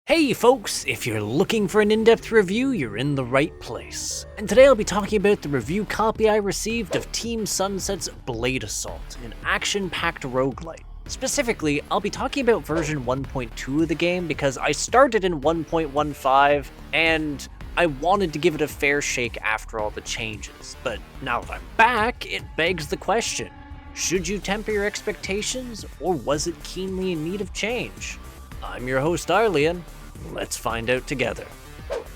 Hey folks, if you're looking for an in-depth review, you're in the right place. And today I'll be talking about the review copy I received of Team Sunset's Blade Assault, an action-packed roguelite. Specifically, I'll be talking about version 1.2 of the game because I started in 1.15 and I wanted to give it a fair shake after all the changes. But now that I'm back, it begs the question, should you temper your expectations, or was it keenly in need of change? I'm your host Arlyeon. Let's find out together.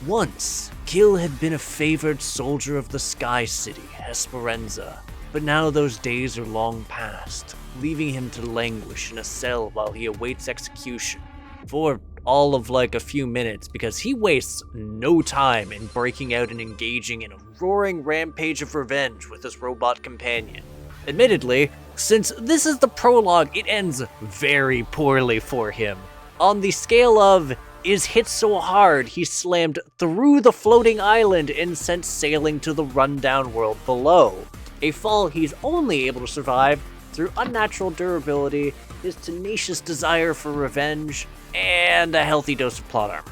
Once, Gil had been a favored soldier of the Sky City, Esperanza, but now those days are long past, leaving him to languish in a cell while he awaits execution. For all of like a few minutes, because he wastes no time in breaking out and engaging in a roaring rampage of revenge with his robot companion. Admittedly, since this is the prologue, it ends very poorly for him. On the scale of, is hit so hard he slammed through the floating island and sent sailing to the rundown world below. A fall he's only able to survive through unnatural durability, his tenacious desire for revenge, and a healthy dose of plot armor.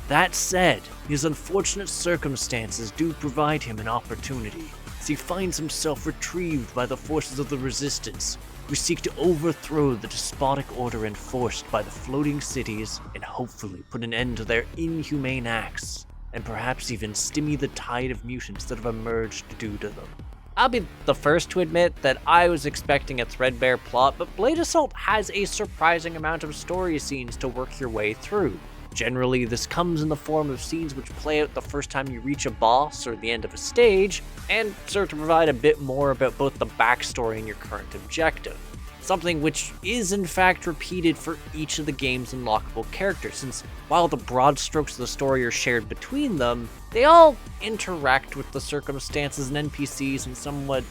That said, his unfortunate circumstances do provide him an opportunity, as he finds himself retrieved by the forces of the Resistance, who seek to overthrow the despotic order enforced by the floating cities and hopefully put an end to their inhumane acts, and perhaps even stemmy the tide of mutants that have emerged due to them. I'll be the first to admit that I was expecting a threadbare plot, but Blade Assault has a surprising amount of story scenes to work your way through. Generally, this comes in the form of scenes which play out the first time you reach a boss or the end of a stage, and serve to provide a bit more about both the backstory and your current objective. Something which is in fact repeated for each of the game's unlockable characters, since while the broad strokes of the story are shared between them, they all interact with the circumstances and NPCs in somewhat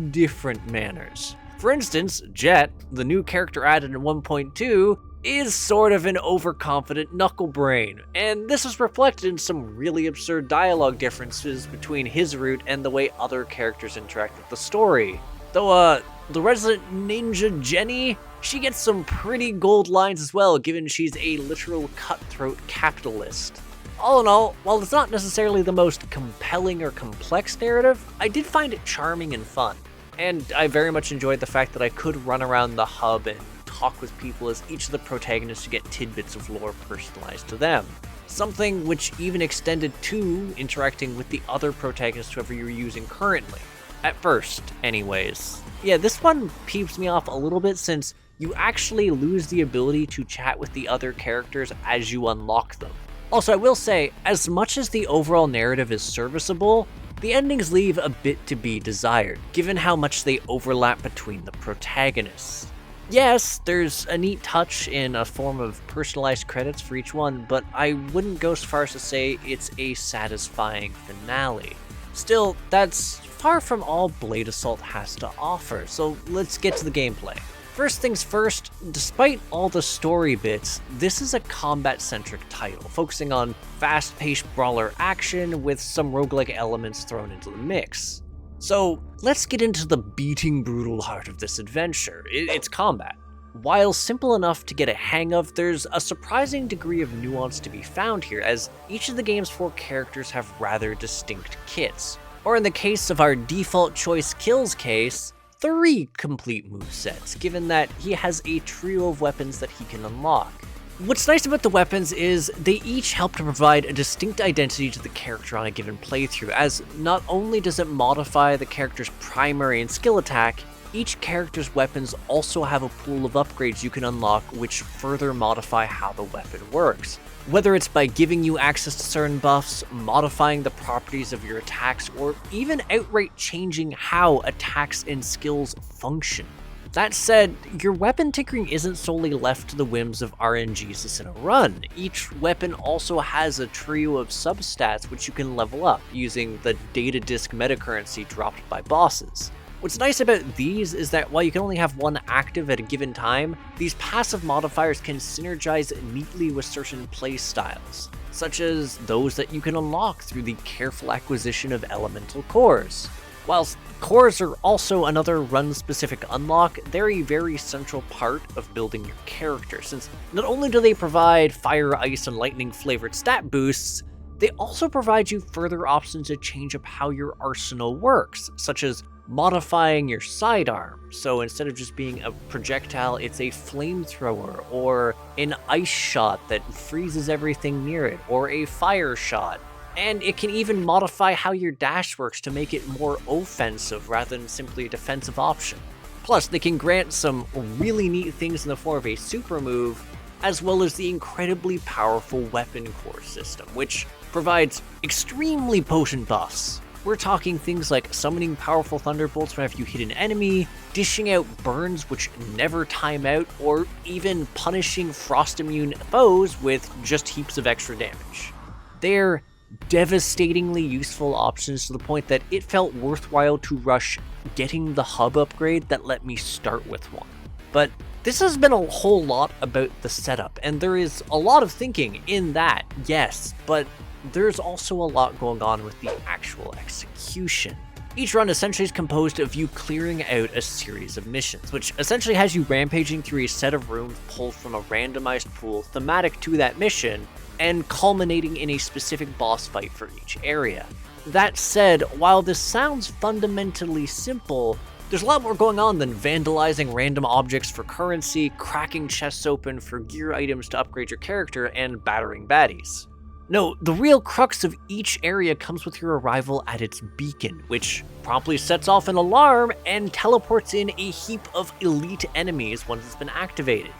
different manners. For instance, Jet, the new character added in 1.2, is sort of an overconfident knuckle brain, and this is reflected in some really absurd dialogue differences between his route and the way other characters interact with the story. Though, the resident ninja Jenny, she gets some pretty gold lines as well, given she's a literal cutthroat capitalist. All in all, while it's not necessarily the most compelling or complex narrative, I did find it charming and fun. And I very much enjoyed the fact that I could run around the hub and talk with people as each of the protagonists to get tidbits of lore personalized to them. Something which even extended to interacting with the other protagonists whoever you're using currently. At first, anyways. Yeah, this one peeps me off a little bit since you actually lose the ability to chat with the other characters as you unlock them. Also, I will say, as much as the overall narrative is serviceable, the endings leave a bit to be desired, given how much they overlap between the protagonists. Yes, there's a neat touch in a form of personalized credits for each one, but I wouldn't go so far as to say it's a satisfying finale. Still, that's far from all Blade Assault has to offer, so let's get to the gameplay. First things first, despite all the story bits, this is a combat-centric title, focusing on fast-paced brawler action with some roguelike elements thrown into the mix. So, let's get into the beating brutal heart of this adventure. It's combat. While simple enough to get a hang of, there's a surprising degree of nuance to be found here, as each of the game's 4 characters have rather distinct kits. Or in the case of our default choice Kill's case, 3 complete movesets, given that he has a trio of weapons that he can unlock. What's nice about the weapons is they each help to provide a distinct identity to the character on a given playthrough, as not only does it modify the character's primary and skill attack, each character's weapons also have a pool of upgrades you can unlock which further modify how the weapon works. Whether it's by giving you access to certain buffs, modifying the properties of your attacks, or even outright changing how attacks and skills function. That said, your weapon tinkering isn't solely left to the whims of RNGesus in a run. Each weapon also has a trio of substats which you can level up using the data disk metacurrency dropped by bosses. What's nice about these is that while you can only have one active at a given time, these passive modifiers can synergize neatly with certain playstyles, such as those that you can unlock through the careful acquisition of elemental cores. Whilst cores are also another run-specific unlock, they're a very central part of building your character, since not only do they provide fire, ice, and lightning-flavored stat boosts, they also provide you further options to change up how your arsenal works, such as modifying your sidearm. So instead of just being a projectile, it's a flamethrower, or an ice shot that freezes everything near it, or a fire shot. And it can even modify how your dash works to make it more offensive rather than simply a defensive option. Plus, they can grant some really neat things in the form of a super move, as well as the incredibly powerful weapon core system, which provides extremely potent buffs. We're talking things like summoning powerful thunderbolts whenever you hit an enemy, dishing out burns which never time out, or even punishing frost-immune foes with just heaps of extra damage. They're devastatingly useful options to the point that it felt worthwhile to rush getting the hub upgrade that let me start with one. But this has been a whole lot about the setup, and there is a lot of thinking in that, yes, but there's also a lot going on with the actual execution. Each run essentially is composed of you clearing out a series of missions, which essentially has you rampaging through a set of rooms pulled from a randomized pool thematic to that mission, and culminating in a specific boss fight for each area. That said, while this sounds fundamentally simple, there's a lot more going on than vandalizing random objects for currency, cracking chests open for gear items to upgrade your character, and battering baddies. No, the real crux of each area comes with your arrival at its beacon, which promptly sets off an alarm and teleports in a heap of elite enemies once it's been activated.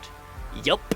Yup.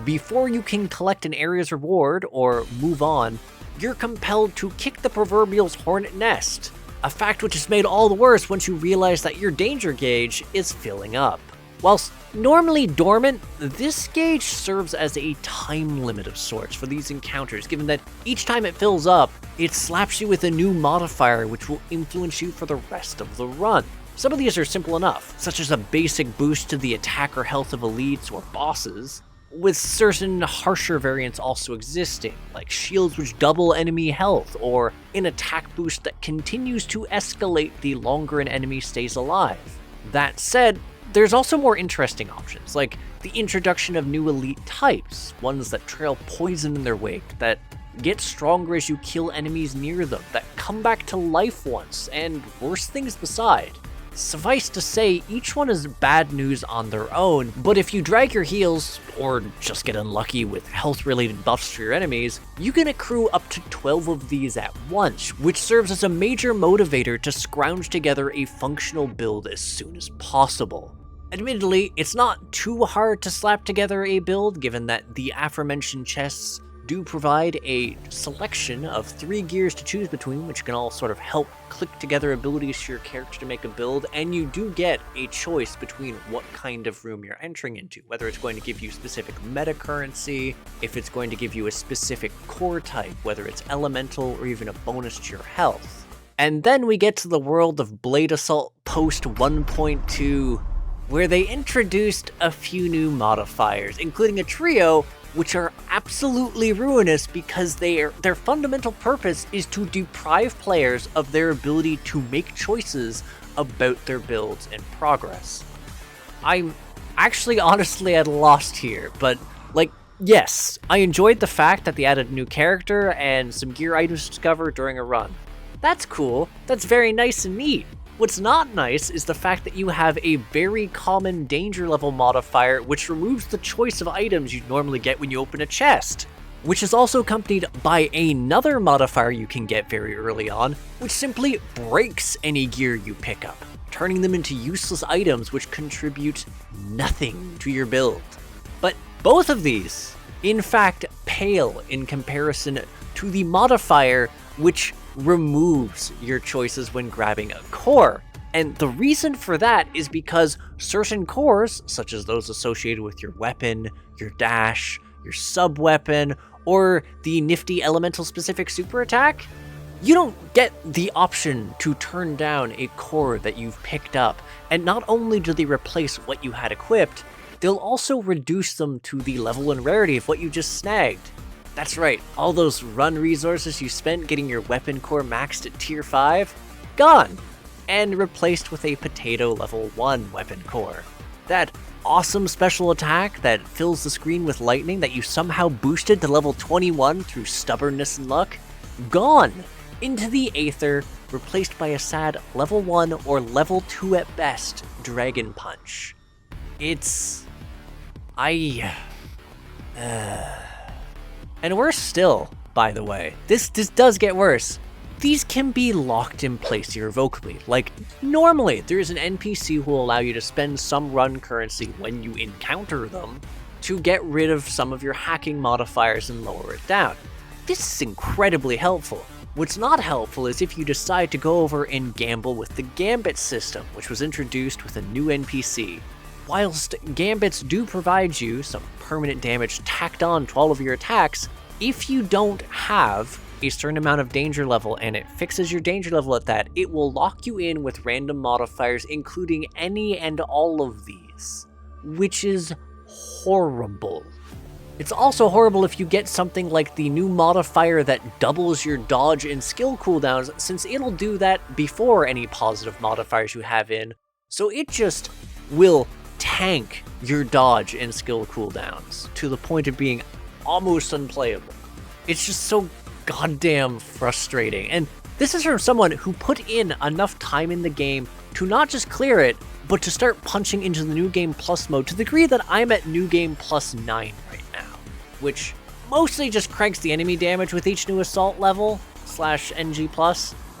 Before you can collect an area's reward or move on, you're compelled to kick the proverbial hornet nest, a fact which is made all the worse once you realize that your danger gauge is filling up. Whilst normally dormant, this gauge serves as a time limit of sorts for these encounters, given that each time it fills up, it slaps you with a new modifier which will influence you for the rest of the run. Some of these are simple enough, such as a basic boost to the attack or health of elites or bosses, with certain harsher variants also existing, like shields which double enemy health, or an attack boost that continues to escalate the longer an enemy stays alive. That said, there's also more interesting options, like the introduction of new elite types, ones that trail poison in their wake, that get stronger as you kill enemies near them, that come back to life once, and worse things beside. Suffice to say, each one is bad news on their own, but if you drag your heels, or just get unlucky with health-related buffs for your enemies, you can accrue up to 12 of these at once, which serves as a major motivator to scrounge together a functional build as soon as possible. Admittedly, it's not too hard to slap together a build, given that the aforementioned chests do provide a selection of 3 gears to choose between, which can all sort of help click together abilities to your character to make a build, and you do get a choice between what kind of room you're entering into, whether it's going to give you specific meta currency, if it's going to give you a specific core type, whether it's elemental or even a bonus to your health. And then we get to the world of Blade Assault post 1.2, where they introduced a few new modifiers, including a trio which are absolutely ruinous because their fundamental purpose is to deprive players of their ability to make choices about their builds and progress. I'm actually honestly at a loss here, but yes, I enjoyed the fact that they added a new character and some gear items to discover during a run. That's cool, that's very nice and neat. What's not nice is the fact that you have a very common danger level modifier which removes the choice of items you'd normally get when you open a chest, which is also accompanied by another modifier you can get very early on, which simply breaks any gear you pick up, turning them into useless items which contribute nothing to your build. But both of these, in fact, pale in comparison to the modifier which removes your choices when grabbing a core. And the reason for that is because certain cores, such as those associated with your weapon, your dash, your sub-weapon, or the nifty elemental specific super attack, you don't get the option to turn down a core that you've picked up. And not only do they replace what you had equipped, they'll also reduce them to the level and rarity of what you just snagged. That's right, all those run resources you spent getting your weapon core maxed at tier 5, gone. and replaced with a potato level 1 weapon core. That awesome special attack that fills the screen with lightning that you somehow boosted to level 21 through stubbornness and luck, gone into the aether, replaced by a sad level 1 or level 2 at best Dragon Punch. And worse still, by the way. This does get worse. These can be locked in place irrevocably. Like, normally, there's an NPC who will allow you to spend some run currency when you encounter them to get rid of some of your hacking modifiers and lower it down. This is incredibly helpful. What's not helpful is if you decide to go over and gamble with the Gambit system, which was introduced with a new NPC. Whilst Gambits do provide you some permanent damage tacked on to all of your attacks, if you don't have a certain amount of danger level and it fixes your danger level at that, it will lock you in with random modifiers, including any and all of these, which is horrible. It's also horrible if you get something like the new modifier that doubles your dodge and skill cooldowns, since it'll do that before any positive modifiers you have in, so it just will tank your dodge and skill cooldowns to the point of being almost unplayable. It's just so goddamn frustrating, and this is from someone who put in enough time in the game to not just clear it, but to start punching into the New Game Plus mode to the degree that I'm at New Game Plus 9 right now, which mostly just cranks the enemy damage with each new assault level / NG+.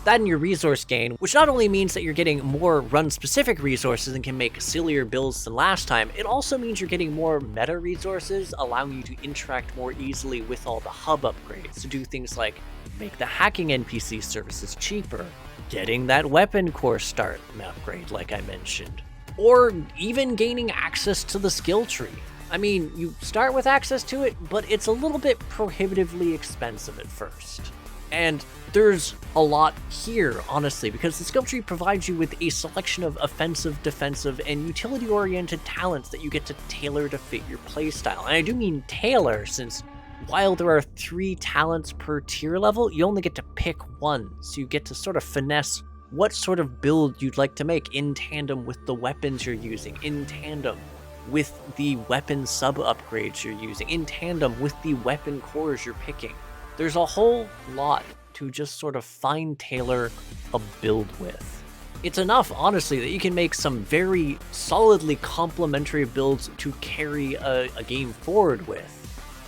That and your resource gain, which not only means that you're getting more run-specific resources and can make sillier builds than last time, it also means you're getting more meta resources, allowing you to interact more easily with all the hub upgrades to do things like make the hacking NPC services cheaper, getting that weapon core start upgrade like I mentioned, or even gaining access to the skill tree. I mean, you start with access to it, but it's a little bit prohibitively expensive at first. And there's a lot here, honestly, because the skill tree provides you with a selection of offensive, defensive, and utility-oriented talents that you get to tailor to fit your playstyle. And I do mean tailor, since while there are 3 talents per tier level, you only get to pick one, so you get to sort of finesse what sort of build you'd like to make in tandem with the weapons you're using, in tandem with the weapon sub-upgrades you're using, in tandem with the weapon cores you're picking. There's a whole lot to just sort of fine-tailor a build with. It's enough, honestly, that you can make some very solidly complementary builds to carry a game forward with.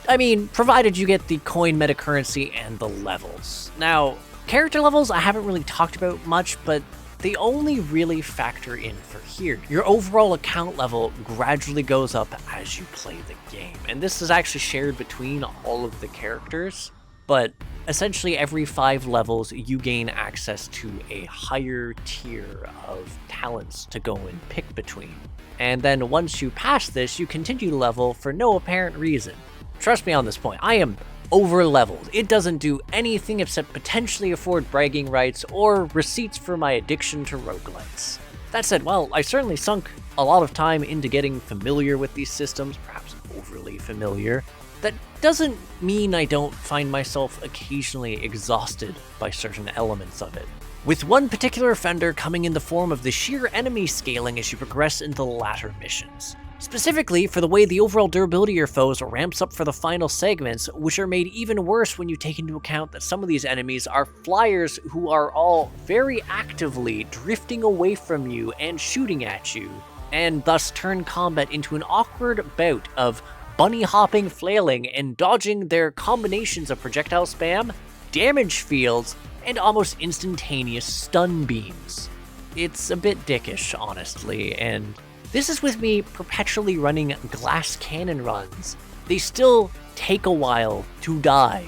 I mean, provided you get the coin meta currency and the levels. Now, character levels I haven't really talked about much, but they only really factor in for here. Your overall account level gradually goes up as you play the game, and this is actually shared between all of the characters. But essentially every 5 levels, you gain access to a higher tier of talents to go and pick between. And then once you pass this, you continue to level for no apparent reason. Trust me on this point, I am over-leveled. It doesn't do anything except potentially afford bragging rights or receipts for my addiction to roguelites. That said, while I certainly sunk a lot of time into getting familiar with these systems, perhaps overly familiar, that doesn't mean I don't find myself occasionally exhausted by certain elements of it, with one particular offender coming in the form of the sheer enemy scaling as you progress into the latter missions. Specifically for the way the overall durability of your foes ramps up for the final segments, which are made even worse when you take into account that some of these enemies are flyers who are all very actively drifting away from you and shooting at you, and thus turn combat into an awkward bout of bunny hopping, flailing, and dodging their combinations of projectile spam, damage fields, and almost instantaneous stun beams. It's a bit dickish, honestly, and this is with me perpetually running glass cannon runs. They still take a while to die,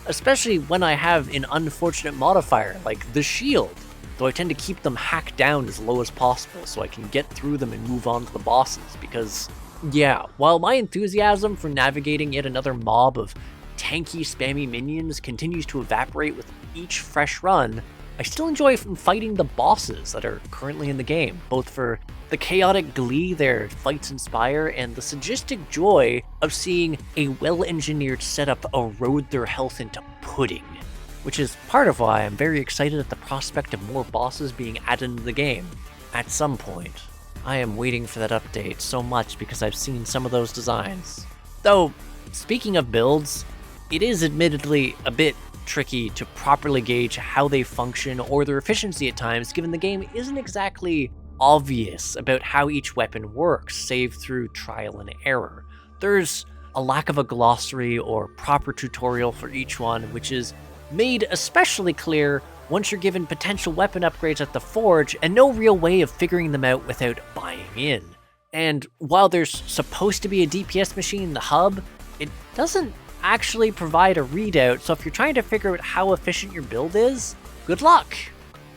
especially when I have an unfortunate modifier like the shield, though I tend to keep them hacked down as low as possible so I can get through them and move on to the bosses, because yeah, while my enthusiasm for navigating yet another mob of tanky, spammy minions continues to evaporate with each fresh run, I still enjoy fighting the bosses that are currently in the game, both for the chaotic glee their fights inspire and the sadistic joy of seeing a well-engineered setup erode their health into pudding. which is part of why I'm very excited at the prospect of more bosses being added into the game at some point. I am waiting for that update so much because I've seen some of those designs. Though, speaking of builds, it is admittedly a bit tricky to properly gauge how they function or their efficiency at times, given the game isn't exactly obvious about how each weapon works, save through trial and error. There's a lack of a glossary or proper tutorial for each one, which is made especially clear once you're given potential weapon upgrades at the forge, and no real way of figuring them out without buying in. And while there's supposed to be a DPS machine in the hub, it doesn't actually provide a readout, so if you're trying to figure out how efficient your build is, good luck!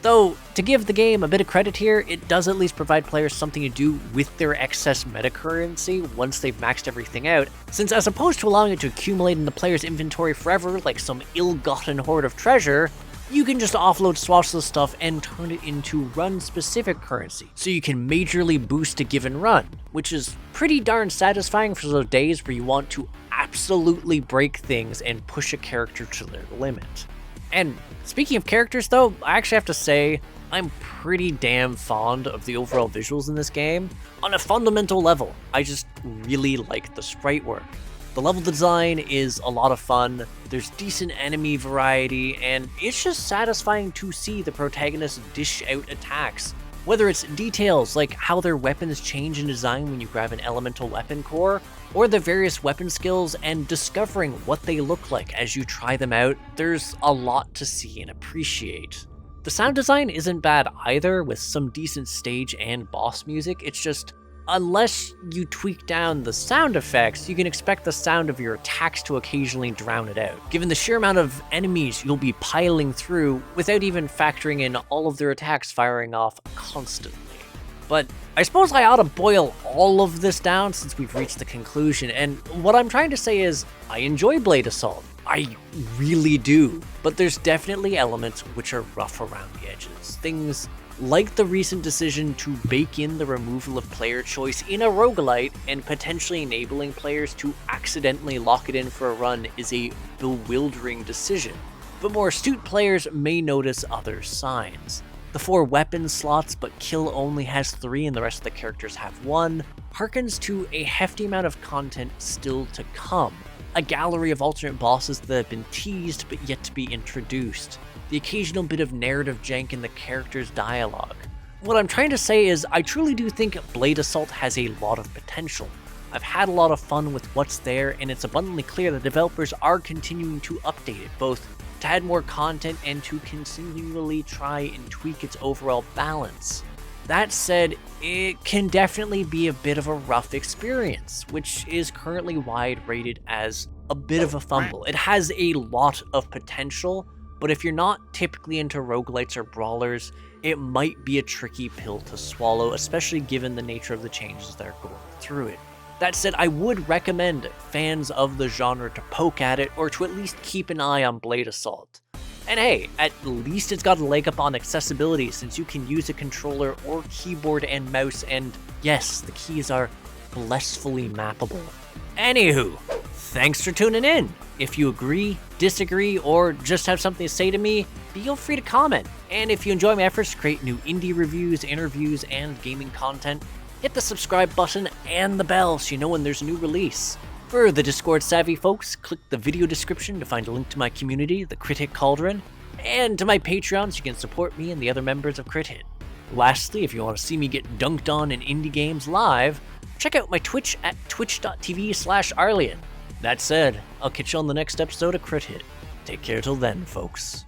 Though, to give the game a bit of credit here, it does at least provide players something to do with their excess meta currency once they've maxed everything out, since as opposed to allowing it to accumulate in the player's inventory forever like some ill-gotten hoard of treasure, you can just offload swatches of stuff and turn it into run-specific currency, so you can majorly boost a given run, which is pretty darn satisfying for those days where you want to absolutely break things and push a character to their limit. And speaking of characters though, I actually have to say, I'm pretty damn fond of the overall visuals in this game. On a fundamental level, I just really like the sprite work. The level design is a lot of fun, there's decent enemy variety, and it's just satisfying to see the protagonists dish out attacks. Whether it's details like how their weapons change in design when you grab an elemental weapon core, or the various weapon skills and discovering what they look like as you try them out, there's a lot to see and appreciate. The sound design isn't bad either, with some decent stage and boss music. It's just, unless you tweak down the sound effects, you can expect the sound of your attacks to occasionally drown it out, given the sheer amount of enemies you'll be piling through without even factoring in all of their attacks firing off constantly. But I suppose I ought to boil all of this down since we've reached the conclusion, and what I'm trying to say is, I enjoy Blade Assault. I really do, but there's definitely elements which are rough around the edges. Things like the recent decision to bake in the removal of player choice in a roguelite and potentially enabling players to accidentally lock it in for a run is a bewildering decision. But more astute players may notice other signs. The 4 weapon slots, but kill only has 3 and the rest of the characters have 1, harkens to a hefty amount of content still to come. A gallery of alternate bosses that have been teased but yet to be introduced. The occasional bit of narrative jank in the character's dialogue. What I'm trying to say is, I truly do think Blade Assault has a lot of potential. I've had a lot of fun with what's there, and it's abundantly clear that developers are continuing to update it, both to add more content and to continually try and tweak its overall balance. That said, it can definitely be a bit of a rough experience, which is currently wide rated as a bit of a fumble. It has a lot of potential, but if you're not typically into roguelites or brawlers, it might be a tricky pill to swallow, especially given the nature of the changes that are going through it. That said, I would recommend fans of the genre to poke at it, or to at least keep an eye on Blade Assault. And hey, at least it's got a leg up on accessibility, since you can use a controller or keyboard and mouse, and yes, the keys are blissfully mappable. Anywho, thanks for tuning in. If you agree, disagree, or just have something to say to me, feel free to comment. And if you enjoy my efforts to create new indie reviews, interviews, and gaming content, hit the subscribe button and the bell so you know when there's a new release. For the Discord savvy folks, click the video description to find a link to my community, the Crit Hit Cauldron, and to my Patreon so you can support me and the other members of Crit Hit. Lastly, if you want to see me get dunked on in indie games live, check out my Twitch at twitch.tv/Arlyeon. That said, I'll catch you on the next episode of Crit Hit. Take care till then, folks.